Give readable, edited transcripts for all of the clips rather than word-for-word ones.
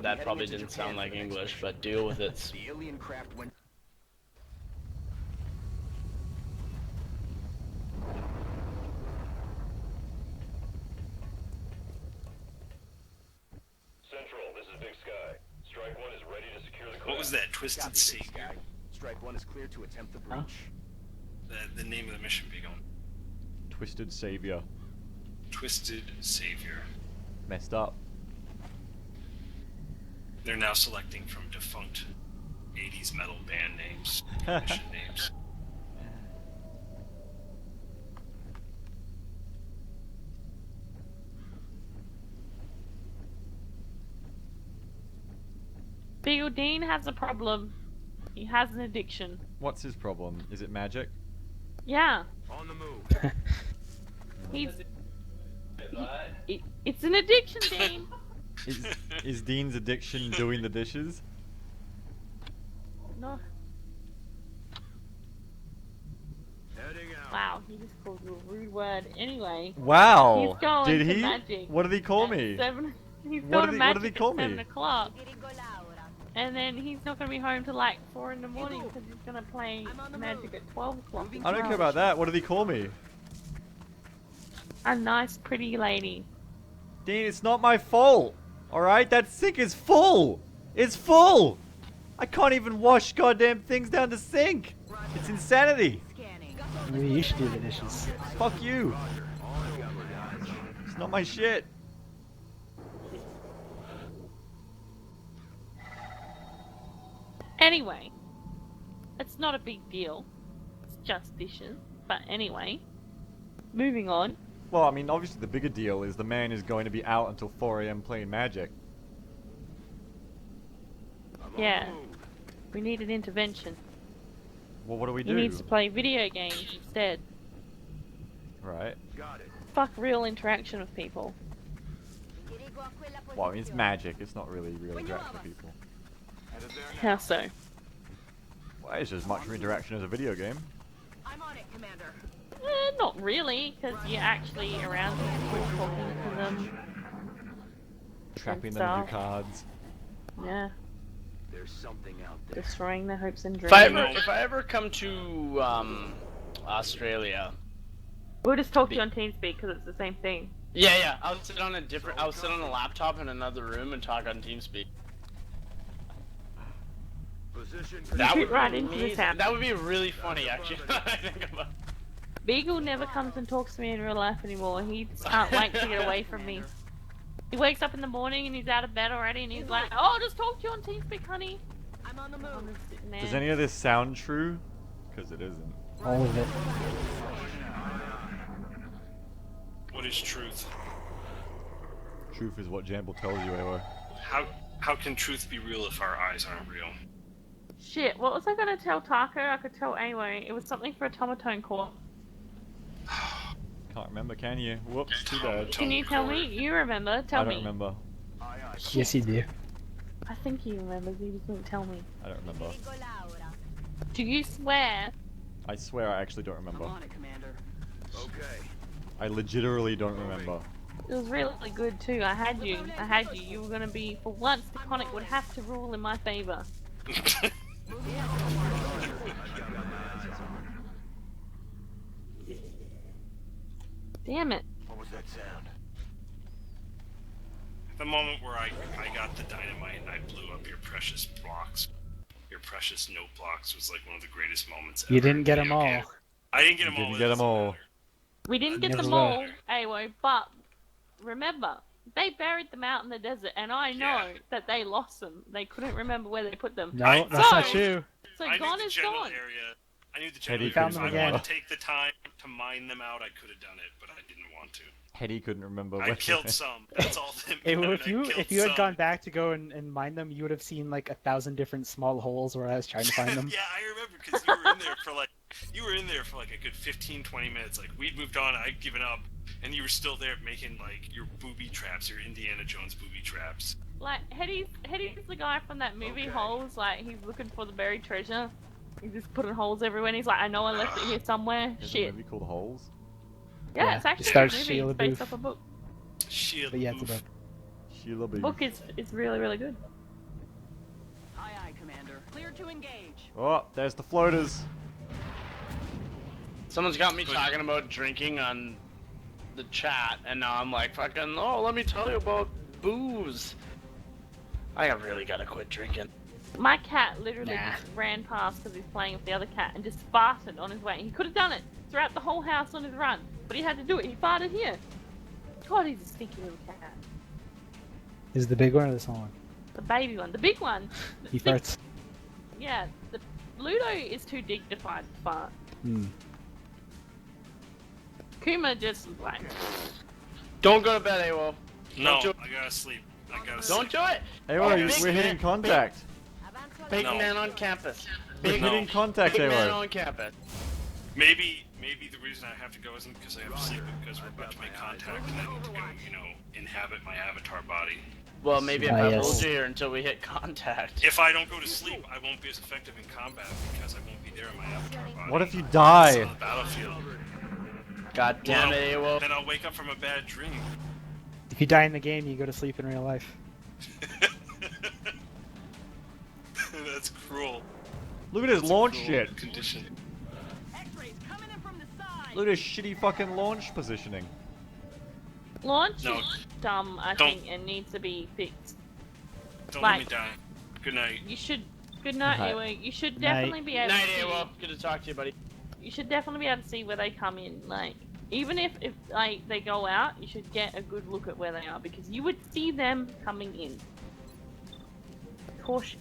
That probably didn't sound like English, but deal with it. The alien craft went. Central, this is Big Sky. Strike One is ready to secure the craft. What was that? Twisted Savior? Strike One is clear to attempt the breach. The name of the mission, Beagle. Twisted Savior. Twisted Savior. Messed up. They're now selecting from defunct 80s metal band names, mission names. Beagle Dean has a problem. He has an addiction. What's his problem? Is it magic? Yeah. On the move. It's an addiction, Dean. Is Dean's addiction doing the dishes? No. Heading out. Wow, he just called you a rude word. Anyway. Wow! He's going Did to he? magic What did he call at me? 7. He's What going did to he- magic what did he call at 7 me? o'clock. And then he's not going to be home till like 4 in the morning because he's going to play magic at 12 o'clock. I don't care about that. What did he call me? A nice, pretty lady. Dean, it's not my fault. Alright? That sink is full. It's full. I can't even wash goddamn things down the sink. It's insanity. Maybe you should do the dishes. Fuck you. It's not my shit. Anyway, it's not a big deal. It's just dishes. But anyway, moving on. Well, I mean, obviously the bigger deal is the man is going to be out until 4 AM playing Magic. Yeah, we need an intervention. Well, what do we He do? needs to play video games instead. Right. Got it. Fuck real interaction with people. Well, I mean, it's Magic. It's not really real interaction with people. Headed there now. How so? Well, it's as much interaction as a video game. I'm on it, Commander. Not really, because you're actually around people talking to them. Trapping And them in your stuff. cards. Yeah, There's something out there. destroying their hopes and If I dreams. ever come to Australia, We'll just talk to you on TeamSpeak because it's the same thing. yeah, I'll sit on a laptop in another room and talk on TeamSpeak. Position. That shoot would right be into this amazing. house. That would be really funny, actually. I think about. Beagle never comes and talks to me in real life anymore. He can't wait to get away from me. He wakes up in the morning and he's out of bed already and he's like, "Oh, I'll just talk to you on TeamSpeak, honey." I'm on the I'm move. just sitting there. Does any of this sound true? Because it isn't. All of it. What is truth? Truth is what Jamble tells you, Ewa. How can truth be real if our eyes aren't real? Shit, what was I gonna tell Taco? I could tell anyway. It was something for a Tomatone Corp. Can't remember, can you? Whoops, too bad. Can you tell me? You remember? Tell I don't me. remember. Aye, aye. Yes, you do. I think he remembers. He just didn't tell me. I don't remember. Do you swear? I swear I actually don't I'm remember. on it, Commander. Okay. I legitimately don't remember. It was really good too. I had you. You were gonna be, for once, the Conic would have to rule in my favor. Damn it. What was that sound? The moment where I got the dynamite and I blew up your precious blocks, your precious note blocks, was like one of the greatest moments ever. You didn't get in them video all. game. I didn't get them You all. didn't it get 'em doesn't all. matter. We didn't get Never them will. all, Awo, but remember, they buried them out in the desert, and I know Yeah. that they lost them. They couldn't remember where they put them. No, I- that's not So- true. So I gone knew the is general gone. area. I knew the Teddy general couldn't area. If I remember. wanted to take the time to mine them out, I could have done it, but I didn't want to. Hetty couldn't remember. I what- killed some. That's all that If mattered. you I killed if you had some. gone back to go and mine them, you would have seen like 1,000 different small holes where I was trying to find them. Yeah, I remember because you were in there for like a good 15-20 minutes. Like we'd moved on, I'd given up, and you were still there making like your booby traps, your Indiana Jones booby traps. Like, Hetty's the guy from that movie, Okay. Holes. Like, he's looking for the buried treasure. He's just putting holes everywhere, and he's like, I know I left it here somewhere. There's a Shit. movie called Holes. Yeah, Yeah, it's it actually a stars movie. Sheila It's based Booth. off a book. Shit. But yeah, it's oof. about Sheila B. Book is really, really good. Aye, aye, Commander. Clear to engage. Oh, there's the floaters. Someone's got me talking about drinking on the chat, and now I'm like, fucking, oh, let me tell you about booze. I really gotta quit drinking. My cat literally Nah. just ran past because he's playing with the other cat and just farted on his way. He could have done it throughout the whole house on his run, but he had to do it. He farted here. God, he's a stinky little cat. Is it the big one or the small one? The baby one. The big one. He farts. Yeah, the Ludo is too dignified to fart. Hmm. Kuma just like, Don't go to bed, AWOL. No, Don't do it. I gotta sleep. I gotta Don't sleep. do it. Hey, Oh, we're big hitting man, contact. Big No. man on campus. We're Big, hitting contact, big man Ewo. on campus. Maybe the reason I have to go isn't because I have to sleep, but because we're about to make contact and I need to go, inhabit my avatar body. Well, maybe if Ah, I yes. hold you here until we hit contact. If I don't go to sleep, I won't be as effective in combat because I won't be there in my avatar body. What if you It's die? on the battlefield. God damn Well, it, AWOL. then I'll wake up from a bad dream. If you die in the game, you go to sleep in real life. That's cruel. Look at his That's a launch cruel shit. condition. X-rays coming in from the side. Look at his shitty fucking launch positioning. launch No. is dumb, I Don't. think, and needs to be fixed. Don't Like- let me die. Good night. You should. Good night, Night. Ewa. You should Night. definitely be able Night, to. AWOL. Good to talk to you, buddy. You should definitely be able to see where they come in. Like, even if like they go out, you should get a good look at where they are because you would see them coming in. Caution.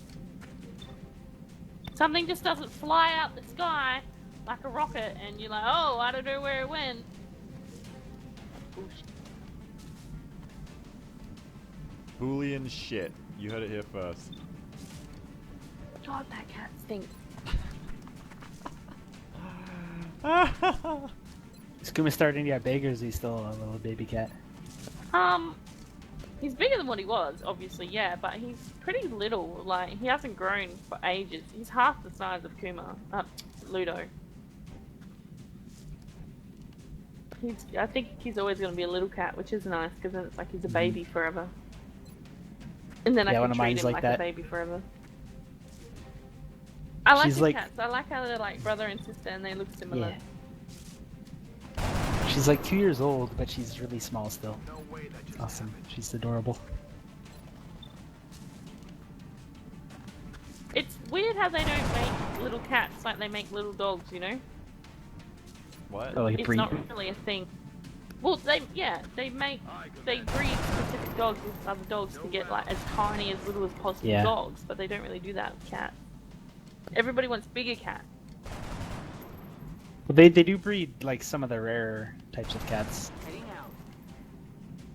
Something just doesn't fly out the sky like a rocket, and you're like, oh, I don't know where it went. Bullshit. Boolean shit. You heard it here first. God, that cat stinks. Is Kuma starting to get big, or is he still a little baby cat? He's bigger than what he was, obviously, yeah, but he's pretty little. Like, he hasn't grown for ages. He's half the size of Ludo. I think he's always going to be a little cat, which is nice, because then it's like he's a baby forever. And then Yeah, I one can of treat mine's him like like that. a baby forever. I like She's the like- cats. I like how they're like brother and sister, and they look similar. Yeah. She's like 2 years old, but she's really small still. No way that just Awesome. happened. She's adorable. It's weird how they don't make little cats like they make little dogs, you know? What? Oh, like a It's breed. not really a thing. Well, they breed specific dogs with other dogs to get like as tiny as little as possible Yeah. dogs, but they don't really do that with cats. Everybody wants bigger cats. Well, they do breed like some of the rarer types of cats, Heading out.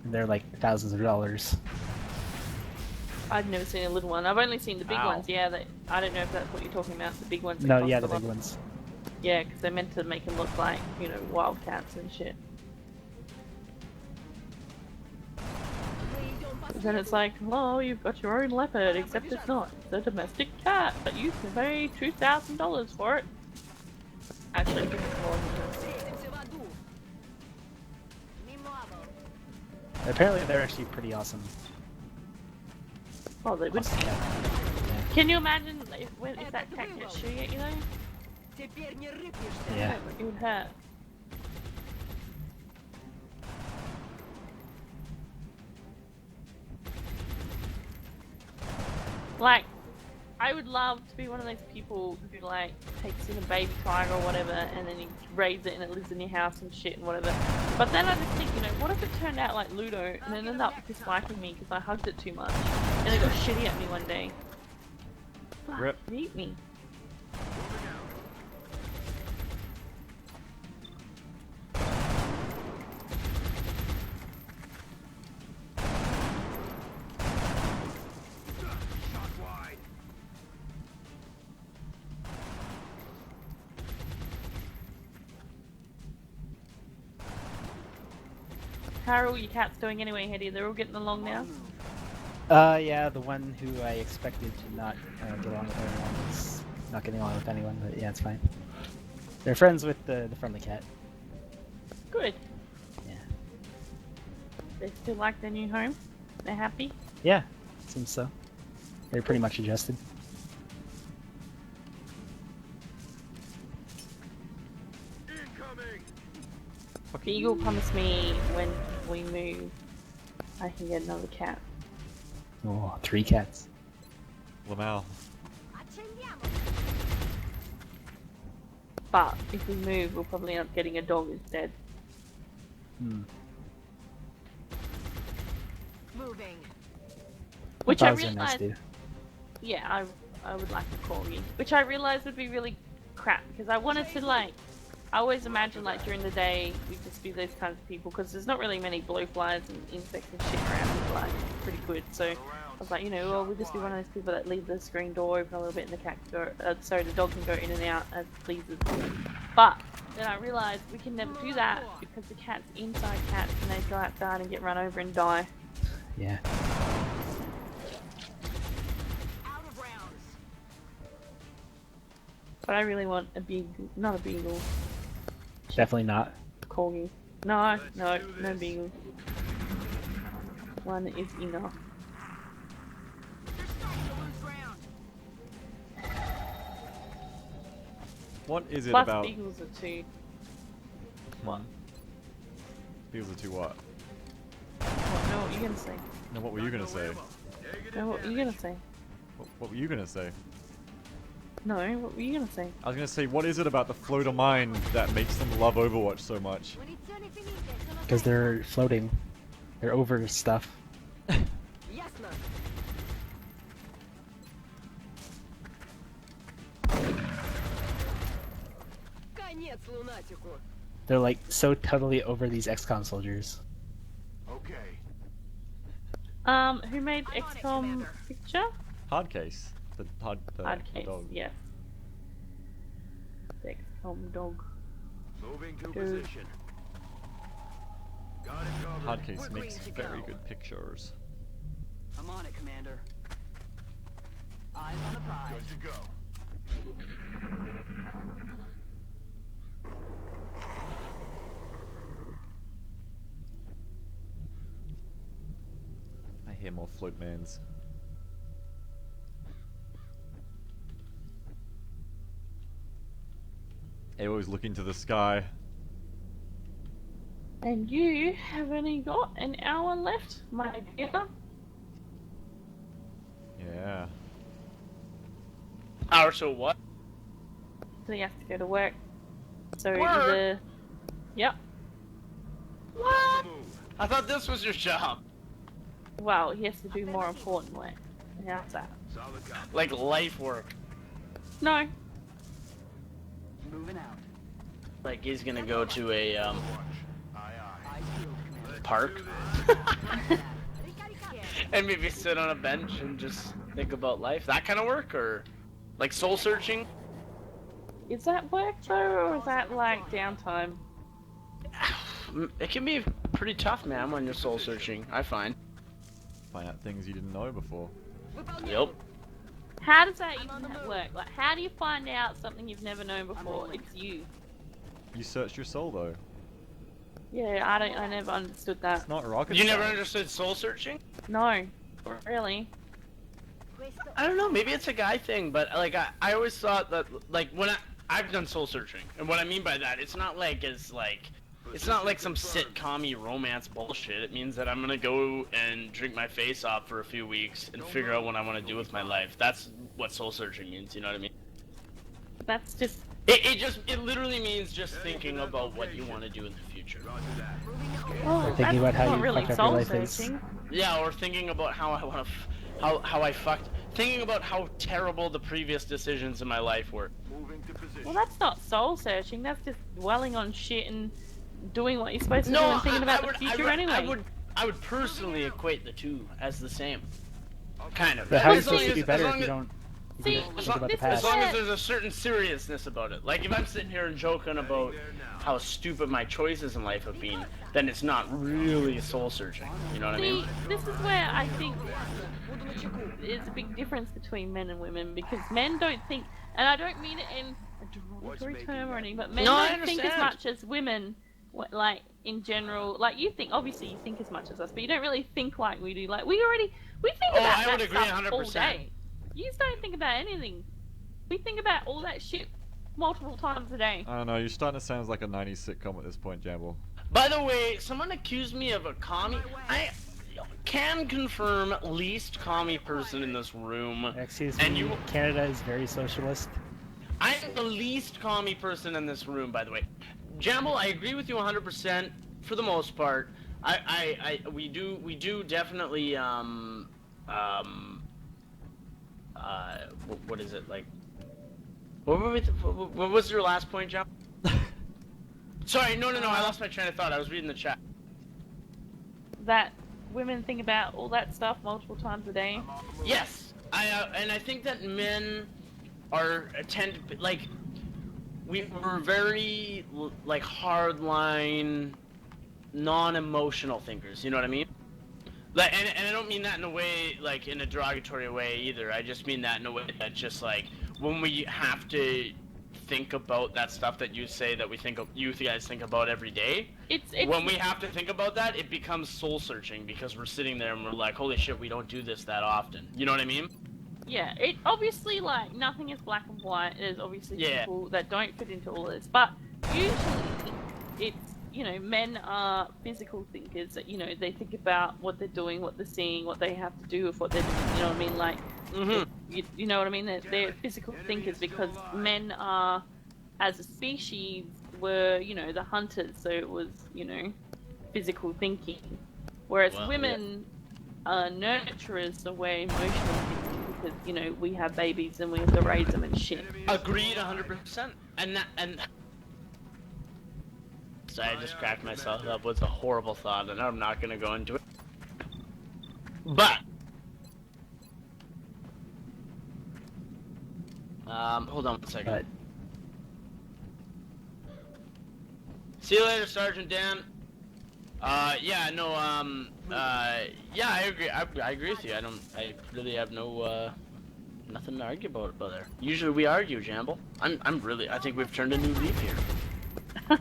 and they're like thousands of dollars. I've never seen a little one. I've only seen the big Ow. ones. Yeah, I don't know if that's what you're talking about. The big ones. that No, cost yeah, a the lot. big ones. Yeah, because they're meant to make them look like wild cats and shit. Then it's like, oh, you've got your own leopard, except it's not. It's a domestic cat, but you can pay $2,000 for it. Actually, I think it's more than that. Apparently, they're actually pretty awesome. Oh, they would. Awesome cat. Can you imagine if that cat gets shooting at you though? Yeah. It would hurt. Like, I would love to be one of those people who like takes in a baby tiger or whatever, and then you raise it and it lives in your house and shit and whatever. But then I just think, what if it turned out like Ludo and it ended up disliking me because I hugged it too much, and it got shitty at me one day. Fuck, Rip. it'd eat me. Shot wide. How are all your cats doing anyway, Hetty? They're all getting along now? Yeah, the one who I expected to not get along with everyone is not getting along with anyone, but yeah, it's fine. They're friends with the friendly cat. Good. Yeah. They still like their new home? They're happy? Yeah, seems so. They're pretty much adjusted. Incoming! Beagle promised me when we move, I can get another cat. Oh, 3 cats. Lamau. But if we move, we'll probably end up getting a dog instead. Hmm. Moving. Which I Dogs are nice, realized, dude. yeah, I would like a corgi. Which I realized would be really crap because I wanted to like, I always imagine like during the day we'd just be those kinds of people because there's not really many blowflies and insects and shit around. It's like pretty good. So I was like, you know, well, we'll just be one of those people that leave the screen door open a little bit and the cat can go, sorry, the dog can go in and out as it pleases. But then I realized we can never do that because the cat's inside cats and they go outside and get run over and die. Yeah. Out of rounds. But I really want a beagle, not a beagle, Definitely not. corgi. No, no beagle. One is enough. They're starting to lose ground. What is it Plus about? beagles are too. What? Beagles are too what? What? No, what are you gonna say? No, what were you gonna say? No, what were you gonna say? What were you gonna say? No, what were you gonna say? I was gonna say, what is it about the floater mine that makes them love Overwatch so much? Because they're floating. They're over stuff. Yes, ma'am. Конец лунатику. They're like so totally over these XCOM soldiers. Okay. Who made I'm on it, XCOM Commander. picture? Hardcase. The Hardcase, dog. yes. The XCOM dog. Moving to Good. position. Got it covered. Hardcase We're makes green to very go. good pictures. I'm on it, Commander. Eyes on the prize. Good to go. I hear more floatmans. They always look into the sky. And you have only got an hour left, my dear. Yeah. Hour so what? So you have to go to work. So Work? either... Yep. What? Move. I thought this was your job. Well, he has to do more important work. How's that? Solid copy. Like life work. No. Moving out. Like he's gonna go to a Watch. Aye, aye. Eyes peeled, Commander. park Yeah. and maybe sit on a bench and just think about life. That kind of work, or like soul searching. Is that work though, or is that like downtime? It can be pretty tough, man, when you're soul searching. I find. Find out things you didn't know before. Yep. How does that even work? Like, how do you find out something you've never known before? It's you. You searched your soul though. Yeah, I never understood that. It's not rocket You never science. understood soul searching? No, really. I don't know. Maybe it's a guy thing, but like I always thought that like when I've done soul searching, and what I mean by that, it's not like it's not like some sitcom-y romance bullshit. It means that I'm gonna go and drink my face off for a few weeks and figure out what I want to do with my life. That's what soul searching means. You know what I mean? That's just It literally means just thinking about what you want to do in the future. Roger that. well, Thinking that's about how not you really fucked up your soul life is. searching. Yeah, or thinking about how I want to, how I fucked, thinking about how terrible the previous decisions in my life were. Moving to position. Well, that's not soul searching. That's just dwelling on shit and doing what you're supposed to do No, and thinking about the I future would, anyway. I would personally equate the two as the same. Kind of. But how are you As long supposed to as- be better as if long you as- don't See, think As about long, the this is as past? long as there's a certain seriousness about it. Like if I'm sitting here and joking about how stupid my choices in life have been, then it's not really soul searching. You know what I See, mean? this is where I think there's a big difference between men and women because men don't think, and I don't mean it in a derogatory term or anything, but men No, I don't think as understand. much as women Like in general, like you think, obviously you think as much as us, but you don't really think like we do. Like we think Oh, about I that would agree stuff 100%. all day. You just don't think about anything. We think about all that shit multiple times a day. I don't know, you're starting to sound like a 90s sitcom at this point, Jamble. By the way, someone accused me of a commie. I can confirm least commie person in this room. Excuse And me, you, Canada is very socialist. I'm the least commie person in this room, by the way. Jamble, I agree with you 100% for the most part. We do definitely what is it like? What was your last point, Jamble? Sorry, no, I lost my train of thought. I was reading the chat. That women think about all that stuff multiple times a day. Yes, and I think that men tend to like we're very like hardline, non-emotional thinkers. You know what I mean? Like, and I don't mean that in a way like in a derogatory way either. I just mean that in a way that just like when we have to think about that stuff that you say that you guys think about every day. It's when we have to think about that, it becomes soul searching because we're sitting there and we're like, holy shit, we don't do this that often. You know what I mean? Yeah, it obviously, like, nothing is black and white. There's obviously Yeah. people that don't fit into all this, but usually it's, you know, men are physical thinkers that, you know, they think about what they're doing, what they're seeing, what they have to do with what they're doing, you know what I mean? Like, you know what I mean? They're physical thinkers because men are, as a species, were, you know, the hunters, so it was, you know, physical thinking. Whereas women are nurturers, so we're emotional thinking. Because, you know, we have babies and we have to raise them and shit. Agreed 100%. And sorry, I just cracked myself up with a horrible thought, and I'm not gonna go into it. But hold on one second. See you later, Sergeant Dan. Yeah, no, yeah, I agree. I agree with you. I really have no, nothing to argue about there. Usually we argue, Jamble. I think we've turned a new leaf here.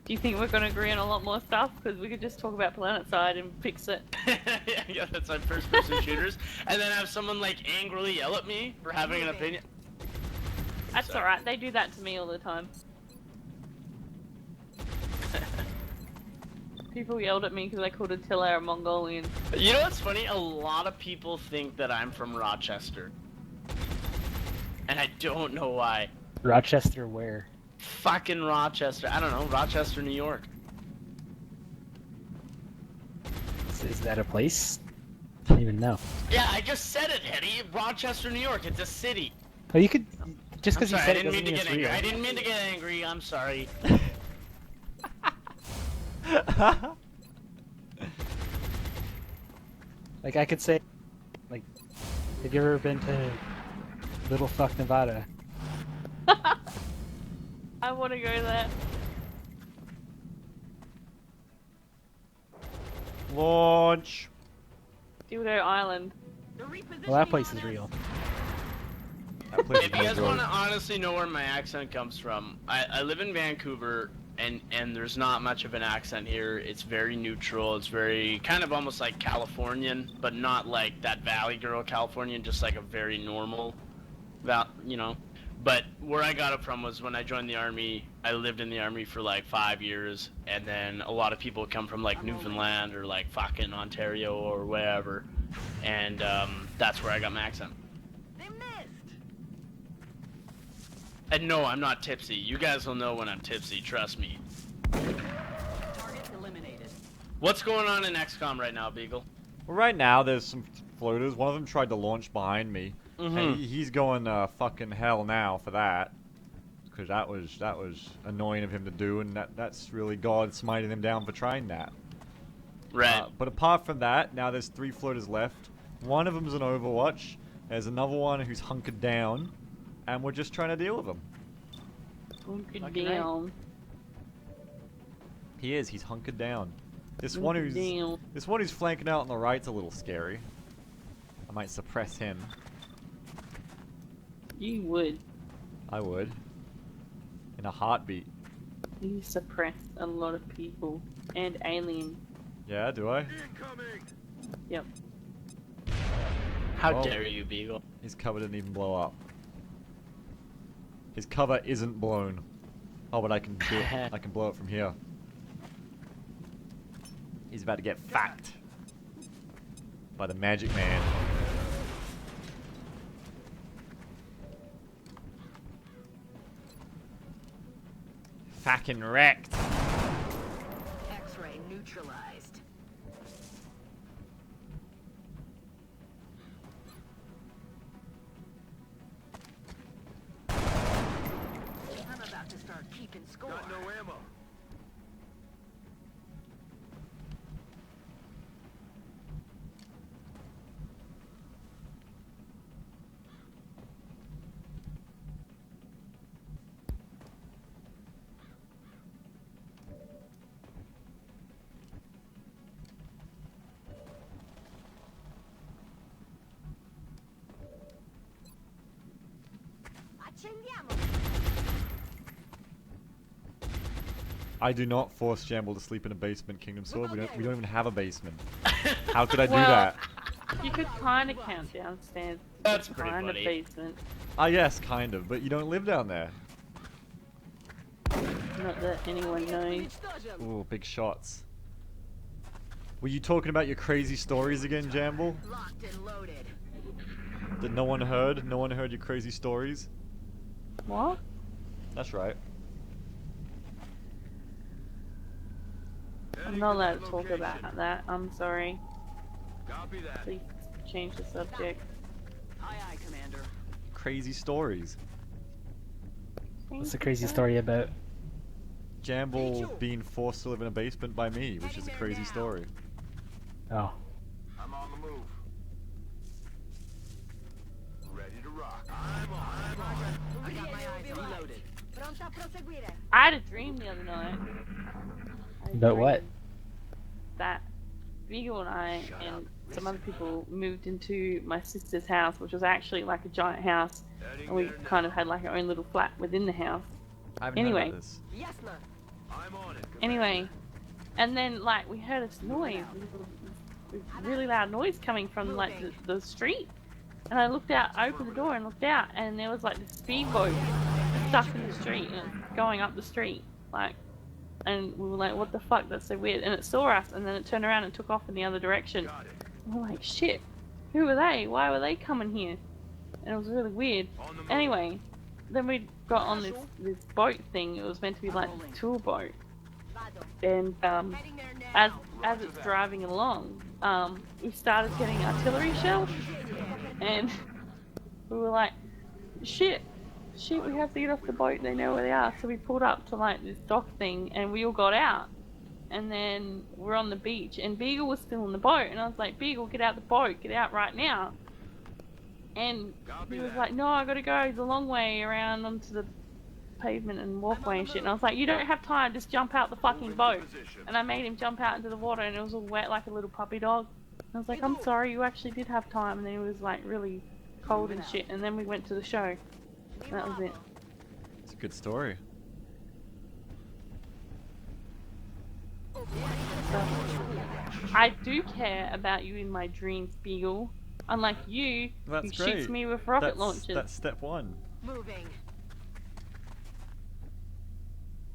Do you think we're gonna agree on a lot more stuff? Because we could just talk about PlanetSide and fix it. Yeah, that's like first-person shooters, and then have someone like angrily yell at me for having an opinion. That's alright. They do that to me all the time. People yelled at me because I called Attila a Mongolian. You know what's funny? A lot of people think that I'm from Rochester. And I don't know why. Rochester where? Fucking Rochester. I don't know. Rochester, New York. Is that a place? I don't even know. Yeah, I just said it, Hetty. Rochester, New York. It's a city. Oh, you could... Just because you I said it didn't doesn't mean to mean get it's angry. real. I didn't mean to get angry. I'm sorry. Like, I could say... Like, have you ever been to Little Fuck, Nevada? I want to go there. Launch! Dildo Island. Well, that place is real. That place is If you guys real. want to honestly know where my accent comes from, I live in Vancouver, and there's not much of an accent here. It's very neutral. It's very kind of almost like Californian, but not like that Valley Girl Californian, just like a very normal, you know. But where I got it from was when I joined the army. I lived in the army for like 5 years, and then a lot of people come from like Newfoundland or like fucking Ontario or wherever, and that's where I got my accent. They missed. And no, I'm not tipsy. You guys will know when I'm tipsy, trust me. Target eliminated. What's going on in XCOM right now, Beagle? Well, right now, there's some floaters. One of them tried to launch behind me. And he's going fucking hell now for that. Because that was annoying of him to do, and that's really God smiting him down for trying that. Right. But apart from that, now there's 3 floaters left. One of them's an Overwatch. There's another one who's hunkered down, and we're just trying to deal with him. Hunkered down. He is. He's hunkered down. This one who's flanking out on the right's a little scary. I might suppress him. You would. I would. In a heartbeat. You suppress a lot of people and aliens. Yeah, do I? Incoming! Yep. How Well. dare you, Beagle? His cover didn't even blow up. His cover isn't blown. Oh, but I can do it. I can blow it from here. He's about to get facked by the magic man. Fucking wrecked. X-ray neutralized. I'm about to start keeping score. Got no ammo. I do not force Jamble to sleep in a basement, Kingdom Sword. We don't even have a basement. How could I do Well, that? You could kind of count downstairs. That's pretty kind of funny. basement. Ah, yes, kind of, but you don't live down there. Not that anyone knows. Ooh, big shots. Were you talking about your crazy stories again, Jamble? Locked and loaded. That no one heard? No one heard your crazy stories? What? That's right. I'm not allowed to talk about that. I'm sorry. Copy that. Please change the subject. Aye, aye, Commander. Crazy stories. What's the crazy story about? Jamble being forced to live in a basement by me, which is a crazy story. Oh. I'm on the move. Ready to rock. I'm on. I got my eyes reloaded. I had a dream the other night. About what? That Beagle and I and some other people moved into my sister's house, which was actually like a giant house, and we kind of had like our own little flat within the house. I haven't Anyway. heard of this. Yes, sir. I'm on it. Anyway, and then like we heard this noise, a really loud noise coming from like the street, and I looked out, I opened the door and looked out, and there was like this speedboat stuck in the street and it's going up the street, like, and we were like, what the fuck, that's so weird, and it saw us, and then it turned around and took off in the other direction. Got it. And we're like, shit, who are they? Why were they coming here? And it was really weird. On the move. Anyway, then we got on this boat thing. It was meant to be like a tour boat, and as it's driving along, we started getting artillery shells, and we were like, shit, we have to get off the boat. They know where they are. So we pulled up to like this dock thing, and we all got out, and then we're on the beach, and Beagle was still in the boat, and I was like, Beagle, get out the boat, get out right now. And he was like, no, I gotta go the long way around onto the pavement and walkway and shit. And I was like, you don't have time, just jump out the fucking boat. And I made him jump out into the water, and it was all wet like a little puppy dog. And I was like, I'm sorry, you actually did have time. And then it was like really cold and shit. And then we went to the show. And that was it. It's a good story. So, I do care about you in my dreams, Beagle. Unlike you, That's who shoots great. me with rocket That's launchers. step one. Moving.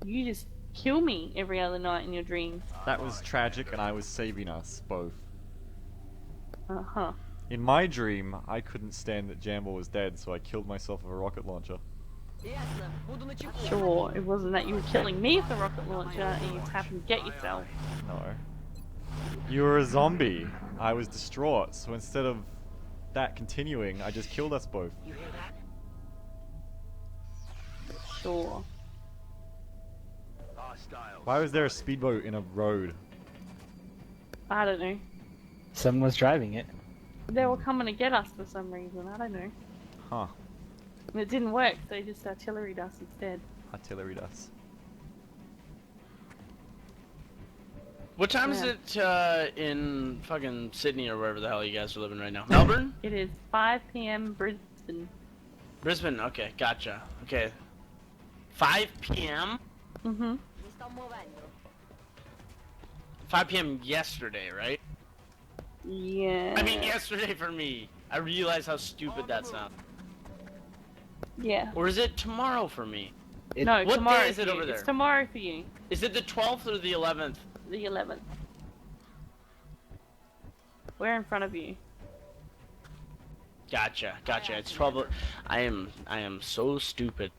You just kill me every other night in your dreams. That was tragic, and I was saving us both. Uh-huh. In my dream, I couldn't stand that Jamble was dead, so I killed myself with a rocket launcher. Yes, sir. Буду на чеку. Sure, it wasn't that you were killing me with a rocket launcher and you just happened to get yourself. No. You were a zombie. I was distraught, so instead of that continuing, I just killed us both. You hear that? Sure. Hostiles. Why was there a speedboat in a road? I don't know. Someone was driving it. They were coming to get us for some reason, I don't know. Huh. And it didn't work, so they just artilleried us instead. Artillery dust. What time is it in fucking Sydney or wherever the hell you guys are living right now? Melbourne? It is 5 p.m. Brisbane. Brisbane, okay, gotcha. Okay. 5 p.m.? Mm-hmm. 5 p.m. yesterday, right? Yeah. I mean, yesterday for me. I realize how stupid that sounds. Yeah. Or is it tomorrow for me? No, What tomorrow day is it for you. over there? It's tomorrow for you. Is it the 12th or the 11th? The 11th. We're in front of you. Gotcha. It's 12. I am so stupid.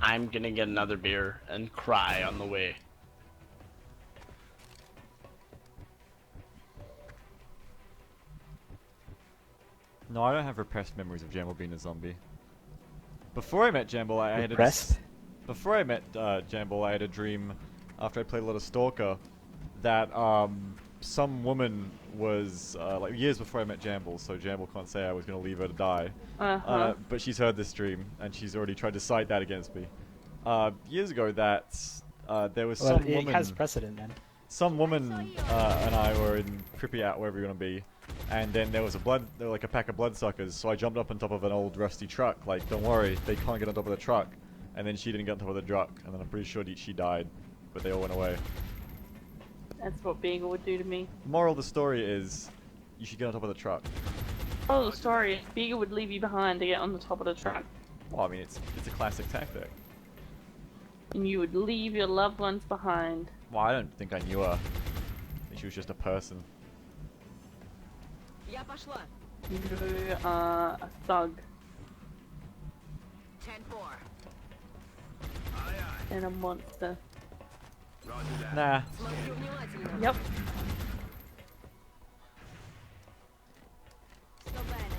I'm gonna get another beer and cry on the way. No, I don't have repressed memories of Jamble being a zombie. Before I met Jamble, I had Repressed? Before I met Jamble, I had a dream after I played a lot of Stalker that some woman was like years before I met Jamble, so Jamble can't say I was gonna leave her to die. But she's heard this dream and she's already tried to cite that against me. Years ago, that there was Well, some it woman. has precedent then. Some woman and I were in Pripyat, wherever you're gonna be, and then there was like a pack of bloodsuckers. So I jumped up on top of an old rusty truck, like, don't worry, they can't get on top of the truck. And then she didn't get on top of the truck, and then I'm pretty sure she died, but they all went away. That's what Beagle would do to me. The moral of the story is, you should get on top of the truck. Oh, the story is Beagle would leave you behind to get on the top of the truck. Well, I mean, it's a classic tactic. And you would leave your loved ones behind. Well, I don't think I knew her. I think she was just a person. Я пошла. You are a thug 10-4. and a monster. Roger that. Nah. Смотрю внимательно. Yep. Sto bene.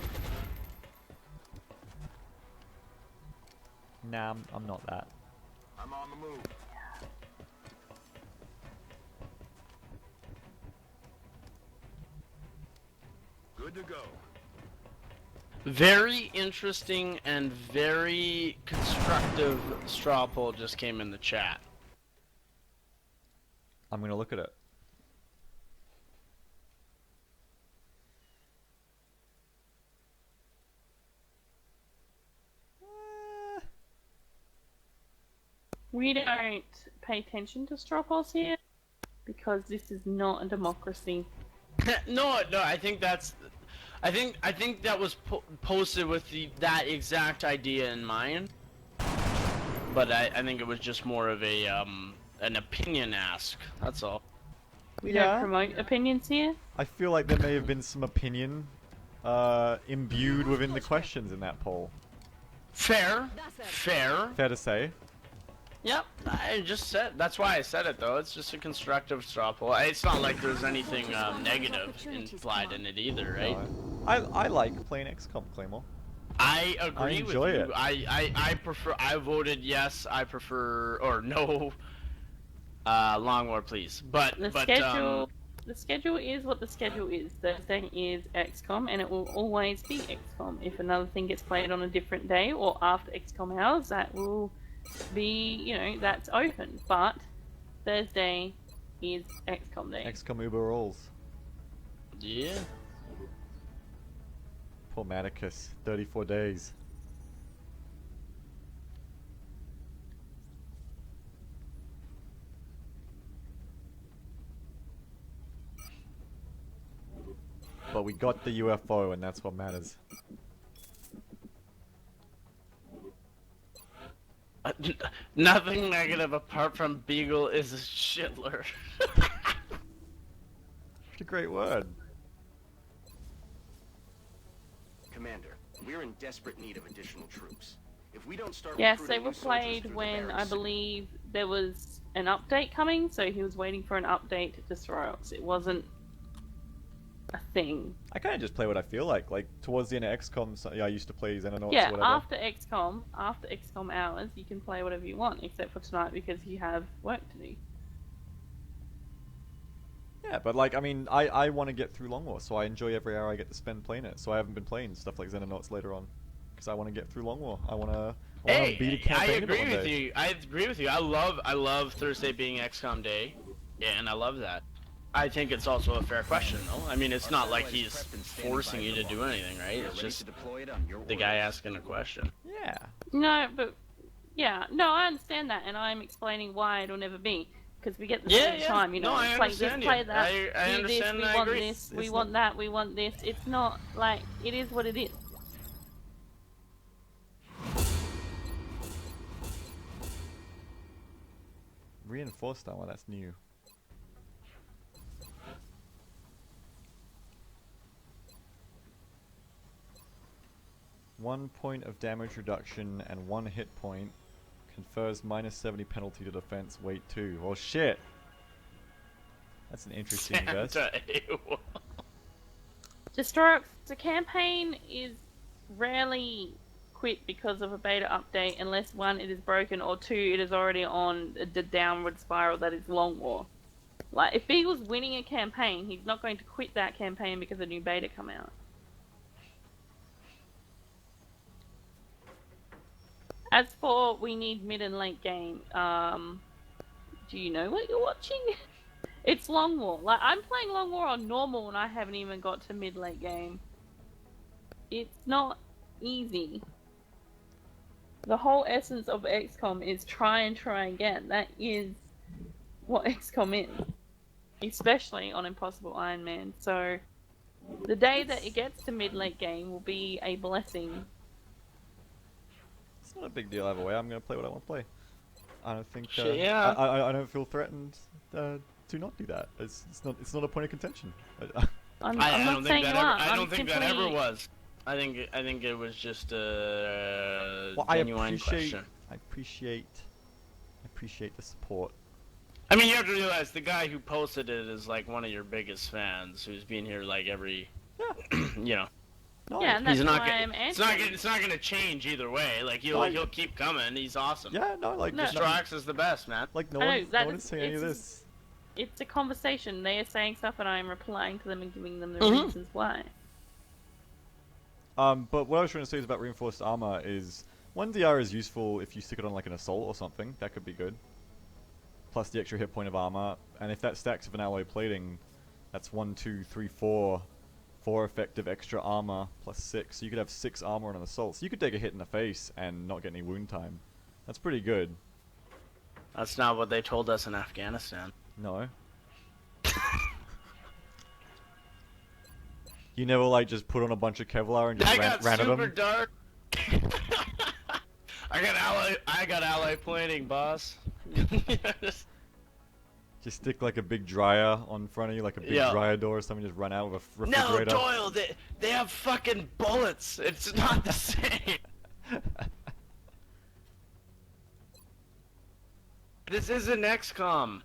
Nah, I'm not that. I'm on the move. Good to go. Very interesting and very constructive straw poll just came in the chat. I'm gonna look at it. We don't pay attention to straw polls here because this is not a democracy. No, I think that's. I think that was posted with that exact idea in mind. But I think it was just more of a an opinion ask. That's all. We Yeah. don't promote opinions here. I feel like there may have been some opinion imbued within the questions in that poll. Fair. Fair. Fair to say. Yep. I just said. That's why I said it though. It's just a constructive straw poll. It's not like there's anything negative implied in it either, right? No, I like playing XCOM, Claymore. I agree I with enjoy you. it. I prefer. I voted yes. I prefer or no. Long war, please. But The schedule is what the schedule is. Thursday is XCOM, and it will always be XCOM. If another thing gets played on a different day or after XCOM hours, that will be, that's open. But Thursday is XCOM day. XCOM Uber rules. Yeah. Poor Maticus, 34 days. But we got the UFO, and that's what matters. Nothing negative apart from Beagle is a shitler. It's a great word. Commander, we're in desperate need of additional troops. If we don't start Yes, recruiting they were new soldiers played through the when I barracks- believe there was an update coming, so he was waiting for an update to destroy us. It wasn't a thing. I kind of just play what I feel like. Like, towards the end of XCOM, yeah, I used to play Xenonauts Yeah, or whatever. after XCOM hours, you can play whatever you want, except for tonight because you have work to do. Yeah, but like, I mean, I want to get through Long War, so I enjoy every hour I get to spend playing it. So I haven't been playing stuff like Xenonauts later on, because I want to get through Long War. I want to beat a I campaign in it agree one with day. you. I agree with you. I love Thursday being XCOM day. Yeah, and I love that. I think it's also a fair question, though. I mean, it's not like he's forcing you to do anything, right? It's just deploy it on your the guy asking a question. Yeah. No, but Yeah, no, I understand that, and I'm explaining why it'll never be. Because we get this Yeah, all the yeah. time, you know, No, I play this, understand you. play that, I do understand this, and we I want agree. this, we It's want that, we want this. It's not, like, it is what it is. Reinforced armor, that's new. One point of damage reduction and 1 hit point confers -70 penalty to defense, weight 2. Well, shit. That's an interesting vest. Destroyer, the campaign is rarely quit because of a beta update unless 1, it is broken, or 2, it is already on the downward spiral that is Long War. Like, if Beagle's winning a campaign, he's not going to quit that campaign because a new beta come out. As for we need mid and late game, do you know what you're watching? It's Long War. Like, I'm playing Long War on normal and I haven't even got to mid-late game. It's not easy. The whole essence of XCOM is try and try again. That is what XCOM is. Especially on Impossible Iron Man. So, the day that it gets to mid-late game will be a blessing. It's not a big deal either way. I'm gonna play what I want to play. I don't think. Shit, yeah. I don't feel threatened to not do that. It's not a point of contention. I'm I not don't saying think you that are. ever. I I'm don't think that simply- ever was. I think it was just a Well, genuine question. I appreciate the support. I mean, you have to realize the guy who posted it is like one of your biggest fans, who's been here like every, you know. No, Yeah, and that's He's not. why I'm It's not. answering. It's not gonna change either way. Like No, he'll keep coming. He's awesome. yeah, no, like No. Strax is the best, man. like no I know, one, that no one is- is saying any of it's- this. It's a conversation. They are saying stuff and I'm replying to them and giving them the Mhm. reasons why. But what I was trying to say is about reinforced armor is 1 DR is useful if you stick it on like an assault or something. That could be good. Plus the extra hit point of armor, and if that stacks with an alloy plating, that's 1, 2, 3, 4 effective extra armor plus 6. So you could have 6 armor on an assault. So you could take a hit in the face and not get any wound time. That's pretty good. That's not what they told us in Afghanistan. No. You never like just put on a bunch of Kevlar and just I ran got at super them? dark. I got alloy plating, boss. Just stick like a big dryer on front of you, like a big Yeah. dryer door or something, just run out with a No, refrigerator. Doyle, they have fucking bullets. It's not the same. This isn't XCOM.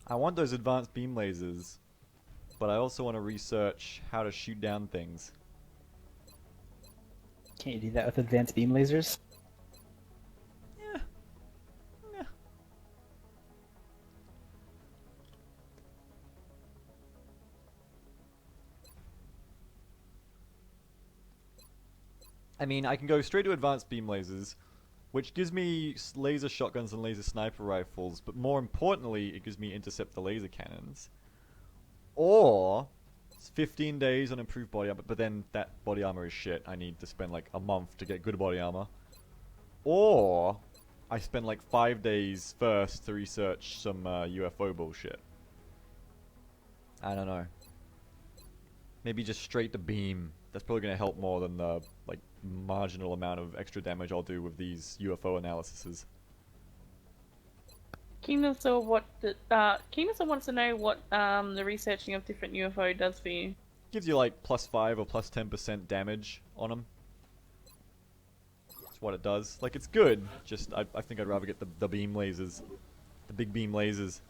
I want those advanced beam lasers, but I also want to research how to shoot down things. Can't you do that with advanced beam lasers? Yeah. Yeah. I mean, I can go straight to advanced beam lasers, which gives me laser shotguns and laser sniper rifles, but more importantly, it gives me interceptor laser cannons. Or, it's 15 days on improved body armor, but then that body armor is shit. I need to spend like a month to get good body armor. Or, I spend like 5 days first to research some UFO bullshit. I don't know. Maybe just straight to beam. That's probably going to help more than the like marginal amount of extra damage I'll do with these UFO analyses. Keemstar wants to know what the researching of different UFO does for you. Gives you like +5 or +10% damage on them. That's what it does. Like, it's good, just I think I'd rather get the beam lasers. The big beam lasers.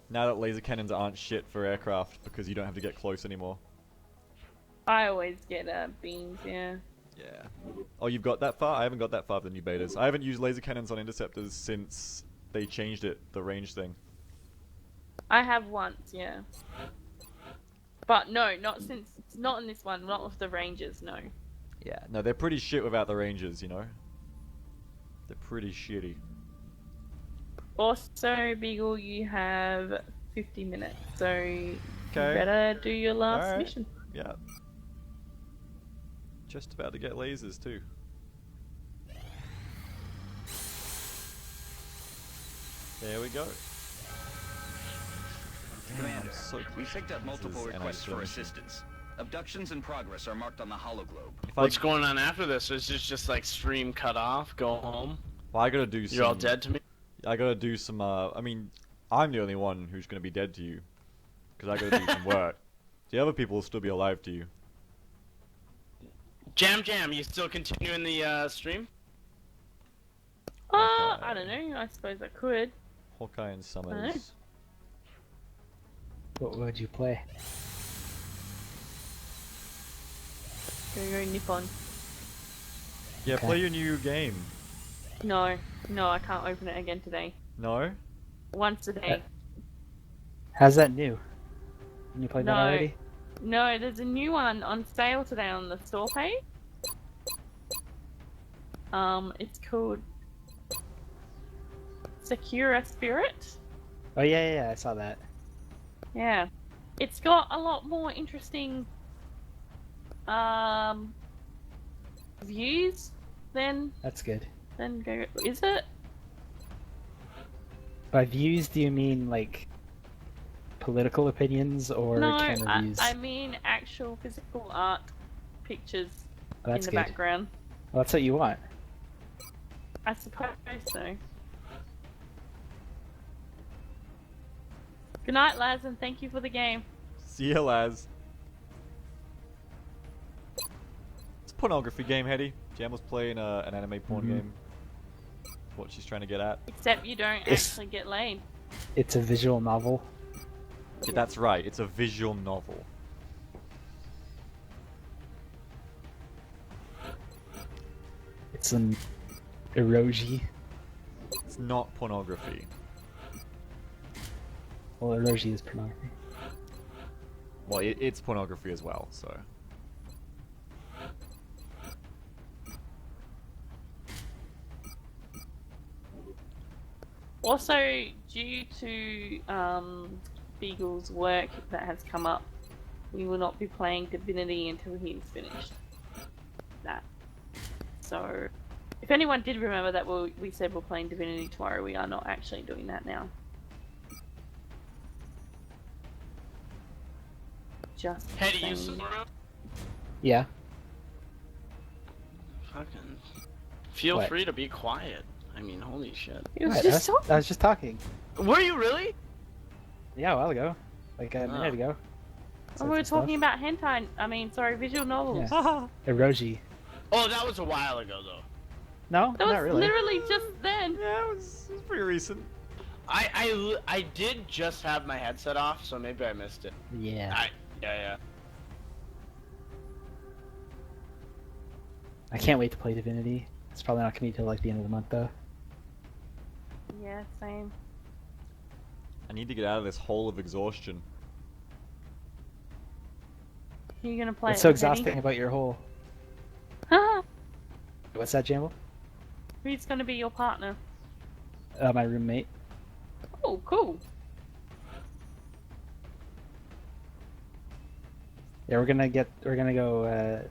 Now that laser cannons aren't shit for aircraft because you don't have to get close anymore. I always get beams, yeah. Yeah. Oh, you've got that far? I haven't got that far with the new betas. I haven't used laser cannons on interceptors since they changed it, the range thing. I have once, yeah. But no, not in this one, not with the Rangers, no. Yeah, no, they're pretty shit without the ranges, you know? They're pretty shitty. Also, Beagle, you have 50 minutes, so you Okay. better do your last Alright. mission. Yeah. Just about to get lasers too. There we go. Commander, So we've picked up multiple This is requests for NIC. assistance. Abductions in progress are marked on the hologlobe. If What's going on after this? Is this just like stream cut off, go home? Well, I gotta do some. You're all dead to me? I gotta do some. I mean, I'm the only one who's gonna be dead to you, because I gotta do some work. The other people will still be alive to you. Jam, you still continuing the stream? I don't know, I suppose I could. Hawkeye and Summers. What would you play? Gonna go Nippon. Yeah, Okay. play your new game. No, I can't open it again today. No? Once a day. How's that new? Can you play that No. already? No, there's a new one on sale today on the store page. It's called Secura Spirit. Oh yeah, I saw that. Yeah. It's got a lot more interesting views than That's good. go. Is it? By views, do you mean like political opinions or No, camera views? I mean actual physical art pictures Oh, in that's the good. background. Well, that's what you want. I suppose so. Good night, lads, and thank you for the game. See ya, Laz. It's a pornography game, Hetty. Jam was playing an anime porn game. That's what she's trying to get at. Except you don't Yes. actually get laid. It's a visual novel. Yeah, that's right. It's a visual novel. It's an eroji. It's not pornography. Well, eroji is pornography. Well, it's pornography as well, so. Also, due to Beagle's work that has come up, we will not be playing Divinity until he's finished that. So, if anyone did remember that we said we're playing Divinity tomorrow, we are not actually doing that now. Just Hetty, you saying. still around? Yeah. Fucking. Feel What? free to be quiet. I mean, holy shit. He was What? just talking. I was just talking. Were you really? Yeah, a while ago. Like a minute ago. We were talking about hentai. I mean, sorry, visual novels. Yeah. Eroji. Oh, that was a while ago, though. No, That was not really. literally just then. Yeah, it was pretty recent. I did just have my headset off, so maybe I missed it. Yeah. Yeah. I can't wait to play Divinity. It's probably not gonna be till like the end of the month though. Yeah, same. I need to get out of this hole of exhaustion. Who are you gonna play? What's so it with, Eddie? exhausting about your hole? What's that, Jamble? Who's gonna be your partner? My roommate. Oh, cool. Yeah, we're gonna go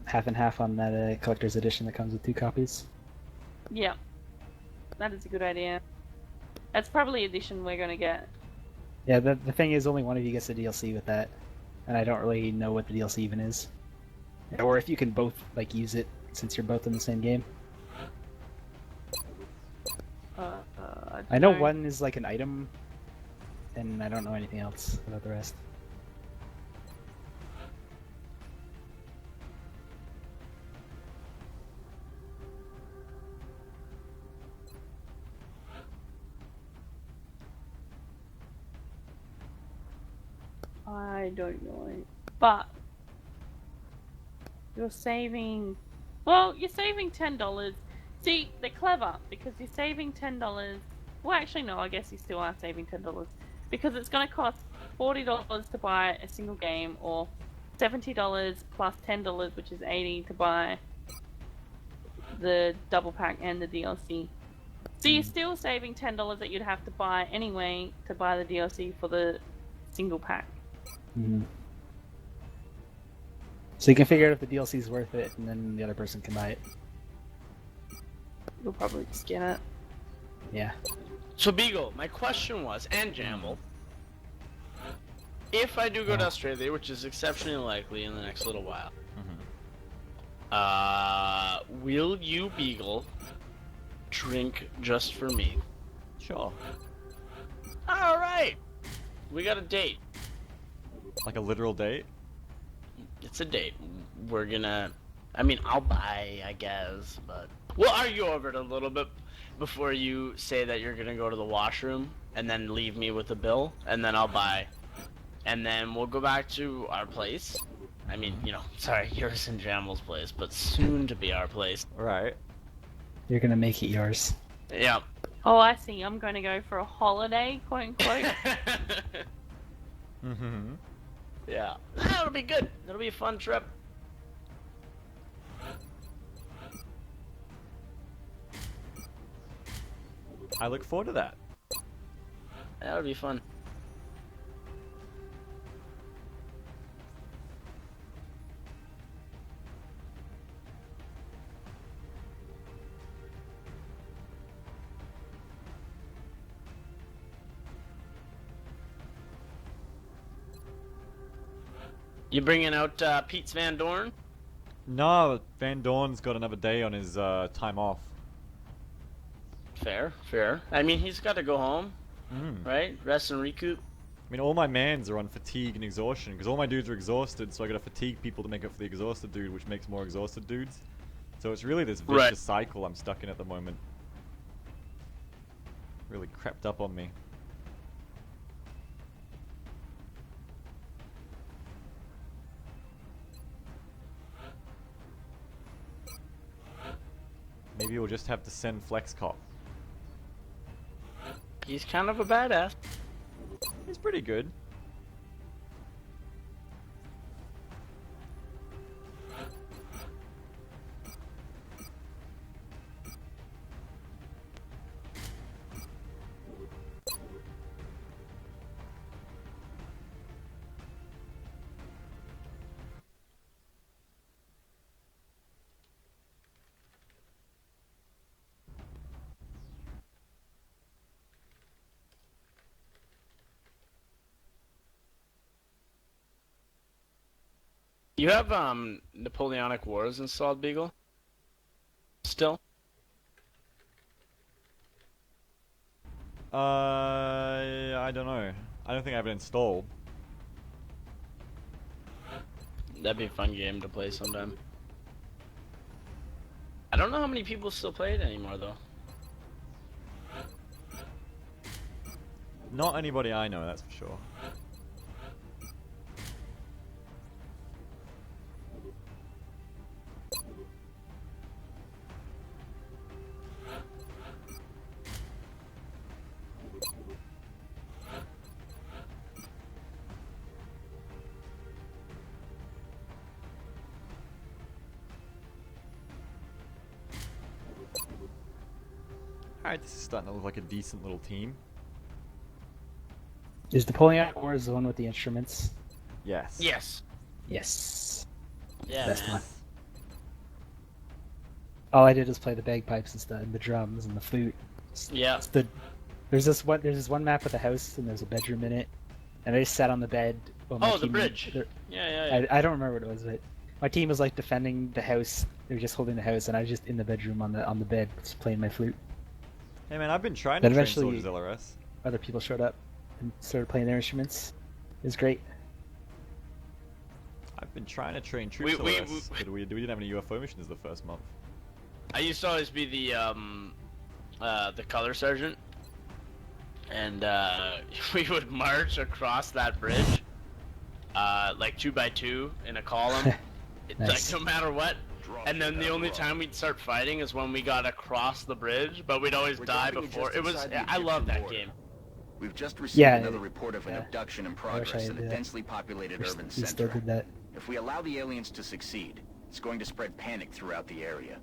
half and half on that collector's edition that comes with 2 copies. Yeah, that is a good idea. That's probably edition we're gonna get. Yeah, the thing is, only one of you gets the DLC with that, and I don't really know what the DLC even is, or if you can both like use it since you're both in the same game. I know don't- one is like an item, and I don't know anything else about the rest. I don't know. But you're saving. Well, you're saving $10. See, they're clever because you're saving $10. Well, actually, no. I guess you still are saving $10 because it's going to cost $40 to buy a single game, or $70 plus $10, which is $80 to buy the double pack and the DLC. So you're still saving $10 that you'd have to buy anyway to buy the DLC for the single pack. Mm-hmm. So you can figure out if the DLC is worth it, and then the other person can buy it. You'll probably just get it. Yeah. So Beagle, my question was, and Jamble, if I do go to Australia, which is exceptionally likely in the next little while, will you, Beagle, drink just for me? Sure. All right, we got a date. Like a literal date? It's a date. We're gonna. I mean, I'll buy, I guess, but we'll argue over it a little bit before you say that you're gonna go to the washroom and then leave me with a bill, and then I'll buy, and then we'll go back to our place. I mean, you know, sorry, yours and Jamble's place, but soon to be our place. Right. You're gonna make it yours. Yeah. Oh, I see. I'm going to go for a holiday, quote unquote. Mm-hmm. Yeah. That'll be good. It'll be a fun trip. I look forward to that. That'll be fun. You bringing out Pete's Van Dorn? No, Van Dorn's got another day on his time off. Fair, fair. I mean, he's got to go home, Mm. right? Rest and recoup. I mean, all my mans are on fatigue and exhaustion, because all my dudes are exhausted, so I gotta fatigue people to make up for the exhausted dude, which makes more exhausted dudes. So it's really this vicious Right. cycle I'm stuck in at the moment. Really crept up on me. Maybe we'll just have to send Flex Cop. He's kind of a badass. He's pretty good. You have Napoleonic Wars installed, Beagle? Still? I don't know. I don't think I have it installed. That'd be a fun game to play sometime. I don't know how many people still play it anymore, though. Not anybody I know, that's for sure. Alright, this is starting to look like a decent little team. Is Napoleonic Wars the one with the instruments? Yes. Yes. Yes. Yeah, Best man. one. All I did was play the bagpipes instead, and the drums and the flute. Yeah. There's this one map with a house and there's a bedroom in it, and I just sat on the bed. While my Oh, the team- bridge. they're- Yeah, yeah. I don't remember what it was, but my team was like defending the house. They were just holding the house, and I was just in the bedroom on the bed, just playing my flute. Hey man, I've been trying to Then train eventually- Soldiers LRS. Other people showed up and started playing their instruments. It was great. I've been trying to train troops LRS, but we didn't have any UFO missions the first month. I used to always be the color sergeant, and we would march across that bridge, like 2 by 2 in a column, Nice. like no matter what. And then the only time we'd start fighting is when we got across the bridge, but we'd always We're die dropping before. just It was. inside the I love that Egyptian game. We've just received Yeah, another report of an abduction in wish I progress in a did. densely populated urban We still center. did that. If we allow the aliens to succeed, it's going to spread panic throughout the area.